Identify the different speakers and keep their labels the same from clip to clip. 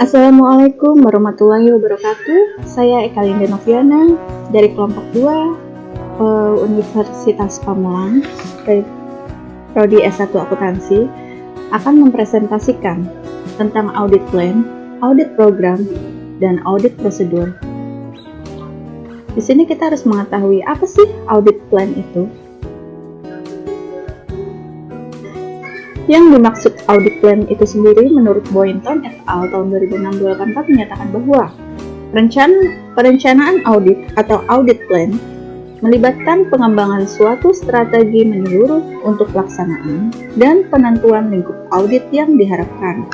Speaker 1: Assalamualaikum warahmatullahi wabarakatuh. Saya Eka Linda Noviana dari kelompok 2 Universitas Pamulang dari Prodi S1 Akuntansi akan mempresentasikan tentang audit plan, audit program, dan audit prosedur. Di sini kita harus mengetahui apa sih audit plan itu. Yang dimaksud audit plan itu sendiri menurut Boynton et al. Tahun 2006-2084 menyatakan bahwa perencanaan audit atau audit plan melibatkan pengembangan suatu strategi menyeluruh untuk pelaksanaan dan penentuan lingkup audit yang diharapkan.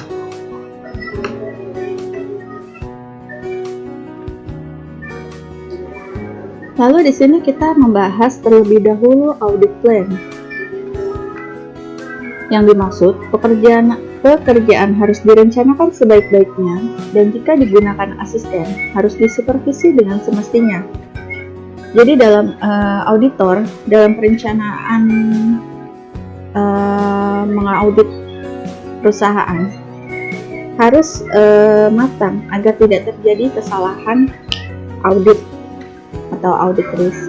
Speaker 1: Lalu di sini kita membahas terlebih dahulu audit plan. Yang dimaksud, pekerjaan harus direncanakan sebaik-baiknya dan jika digunakan asisten, harus disupervisi dengan semestinya. Jadi dalam auditor, dalam perencanaan mengaudit perusahaan, harus matang agar tidak terjadi kesalahan audit atau audit risk.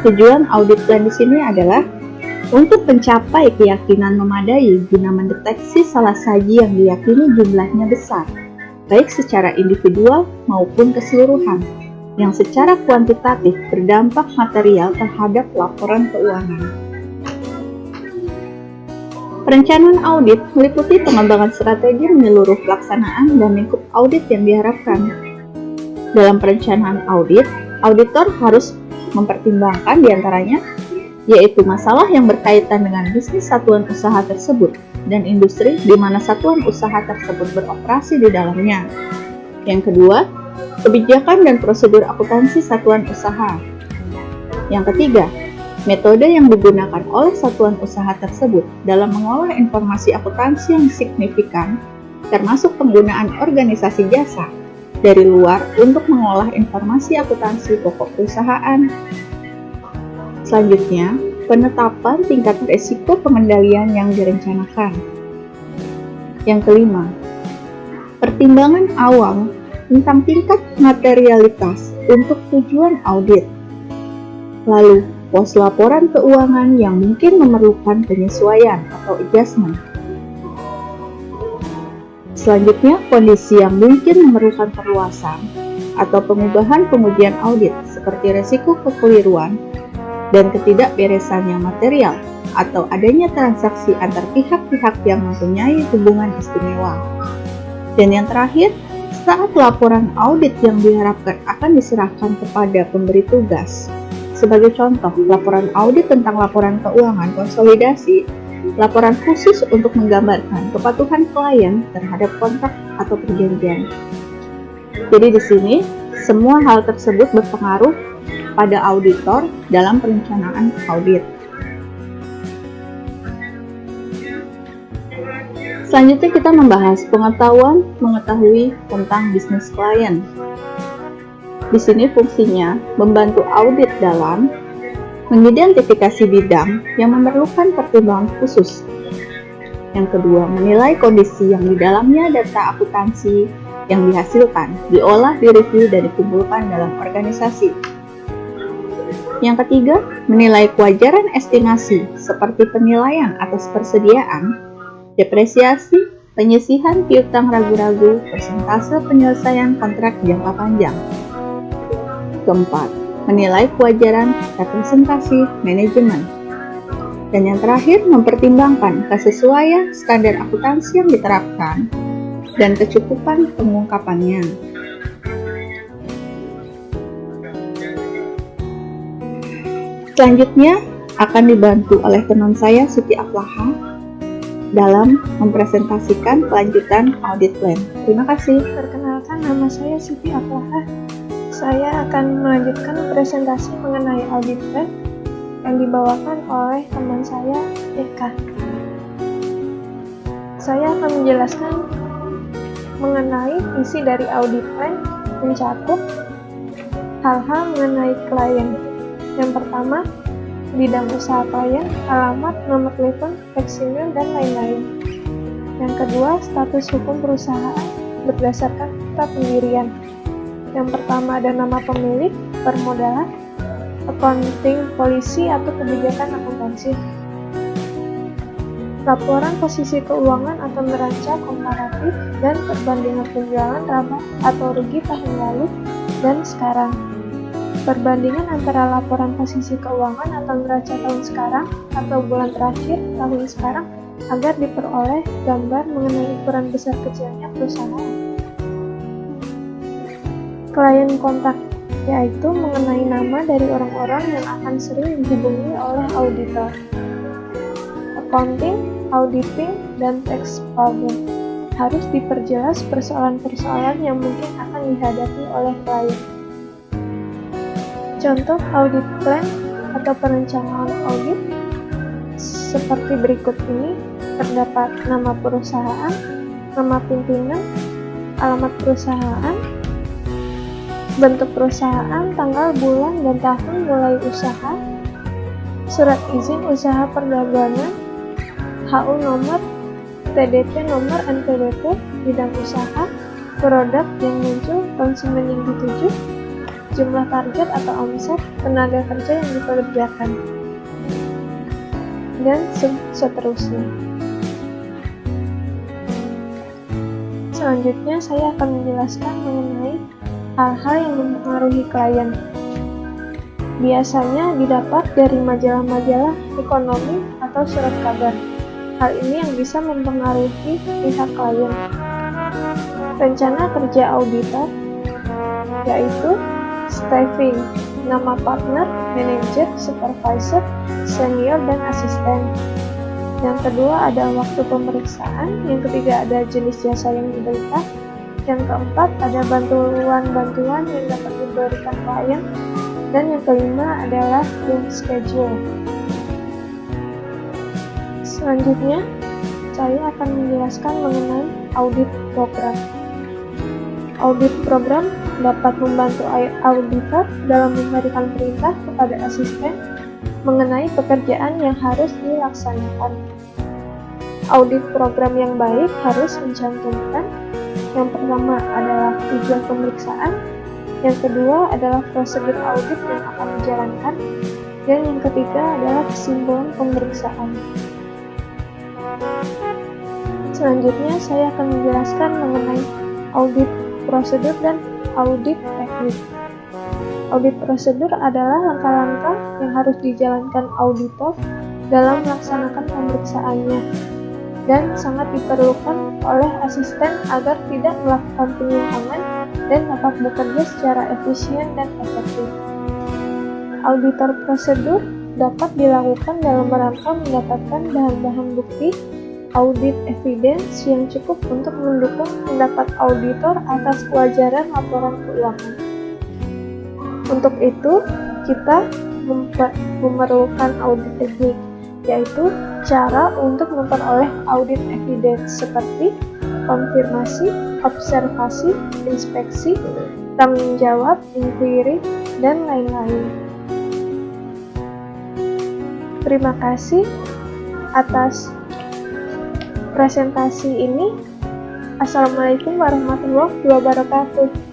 Speaker 1: Tujuan audit plan di sini adalah untuk mencapai keyakinan memadai guna mendeteksi salah saji yang diyakini jumlahnya besar, baik secara individual maupun keseluruhan, yang secara kuantitatif berdampak material terhadap laporan keuangan. Perencanaan audit meliputi pengembangan strategi menyeluruh pelaksanaan dan lingkup audit yang diharapkan. Dalam perencanaan audit, auditor harus mempertimbangkan diantaranya yaitu masalah yang berkaitan dengan bisnis satuan usaha tersebut dan industri di mana satuan usaha tersebut beroperasi di dalamnya. Yang kedua, kebijakan dan prosedur akuntansi satuan usaha. Yang ketiga, metode yang digunakan oleh satuan usaha tersebut dalam mengolah informasi akuntansi yang signifikan, termasuk penggunaan organisasi jasa dari luar untuk mengolah informasi akuntansi pokok perusahaan. Selanjutnya, penetapan tingkat risiko pengendalian yang direncanakan. Yang kelima, pertimbangan awal tentang tingkat materialitas untuk tujuan audit. Lalu, pos laporan keuangan yang mungkin memerlukan penyesuaian atau adjustment. Selanjutnya, kondisi yang mungkin memerlukan perluasan atau pengubahan pengujian audit seperti risiko kekeliruan dan ketidakberesannya material atau adanya transaksi antar pihak-pihak yang mempunyai hubungan istimewa. Dan yang terakhir, saat laporan audit yang diharapkan akan diserahkan kepada pemberi tugas. Sebagai contoh, laporan audit tentang laporan keuangan konsolidasi, laporan khusus untuk menggambarkan kepatuhan klien terhadap kontrak atau perjanjian. Jadi di sini, semua hal tersebut berpengaruh pada auditor dalam perencanaan audit. Selanjutnya kita membahas mengetahui tentang bisnis klien. Di sini fungsinya membantu audit dalam mengidentifikasi bidang yang memerlukan pertimbangan khusus. Yang kedua, menilai kondisi yang di dalamnya data akuntansi yang dihasilkan, diolah, direview, dan dikumpulkan dalam organisasi. Yang ketiga, menilai kewajaran estimasi seperti penilaian atas persediaan, depresiasi, penyisihan piutang ragu-ragu, persentase penyelesaian kontrak jangka panjang. Keempat, menilai kewajaran representasi manajemen. Dan yang terakhir, mempertimbangkan kesesuaian standar akuntansi yang diterapkan dan kecukupan pengungkapannya. Selanjutnya akan dibantu oleh teman saya Siti Aflaha dalam mempresentasikan kelanjutan audit plan. Terima kasih.
Speaker 2: Perkenalkan, nama saya Siti Aflaha. Saya akan melanjutkan presentasi mengenai audit plan yang dibawakan oleh teman saya, Eka. Saya akan menjelaskan mengenai isi dari audit plan, mencakup hal-hal mengenai klien. Yang pertama, bidang usaha klien, alamat, nomor telepon, fax email, dan lain-lain. Yang kedua, status hukum perusahaan. berdasarkan fakta pendirian. Yang pertama ada nama pemilik, permodalan, accounting polisi atau kebijakan akuntansi. Laporan posisi keuangan atau neraca komparatif dan perbandingan penjualan laba atau rugi tahun lalu dan sekarang. Perbandingan antara laporan posisi keuangan atau neraca tahun sekarang atau bulan terakhir tahun sekarang agar diperoleh gambar mengenai ukuran besar kecilnya perusahaan. Klien kontak, yaitu mengenai nama dari orang-orang yang akan sering dihubungi oleh auditor. Accounting, auditing, dan tax problem. Harus diperjelas persoalan-persoalan yang mungkin akan dihadapi oleh klien. Contoh audit plan atau perencanaan audit seperti berikut ini. Terdapat nama perusahaan, nama pimpinan, alamat perusahaan, bentuk perusahaan, tanggal, bulan, dan tahun mulai usaha, surat izin usaha perdagangan, HU nomor, TDP nomor, NPWP, bidang usaha, produk yang muncul, konsumen yang dituju, jumlah target atau omset, tenaga kerja yang dipekerjakan, dan seterusnya. Selanjutnya, saya akan menjelaskan mengenai hal-hal yang mempengaruhi klien. Biasanya didapat dari majalah-majalah ekonomi atau surat kabar. Hal ini yang bisa mempengaruhi pihak klien. Rencana kerja auditor, yaitu staffing, nama partner, manajer, supervisor, senior, dan asisten. Yang kedua ada waktu pemeriksaan, yang ketiga ada jenis jasa yang diberikan, yang keempat ada bantuan-bantuan yang dapat diberikan klien, dan yang kelima adalah tim schedule. Selanjutnya, saya akan menjelaskan mengenai audit program. Audit program dapat membantu auditor dalam memberikan perintah kepada asisten mengenai pekerjaan yang harus dilaksanakan. Audit program yang baik harus mencantumkan yang pertama adalah tujuan pemeriksaan, yang kedua adalah prosedur audit yang akan dijalankan, dan yang ketiga adalah kesimpulan pemeriksaan. Selanjutnya saya akan menjelaskan mengenai audit prosedur dan audit teknik. Audit prosedur adalah langkah-langkah yang harus dijalankan auditor dalam melaksanakan pemeriksaannya dan sangat diperlukan oleh asisten agar tidak melakukan penyimpangan dan dapat bekerja secara efisien dan efektif. Auditor prosedur dapat dilakukan dalam rangka mendapatkan bahan-bahan bukti audit evidence yang cukup untuk mendukung pendapat auditor atas kewajaran laporan keuangan. Untuk itu, kita memerlukan audit teknik, yaitu cara untuk memperoleh audit evidence seperti konfirmasi, observasi, inspeksi, tanggung jawab, inquiry, dan lain-lain. Terima kasih atas presentasi ini. Assalamualaikum warahmatullahi wabarakatuh.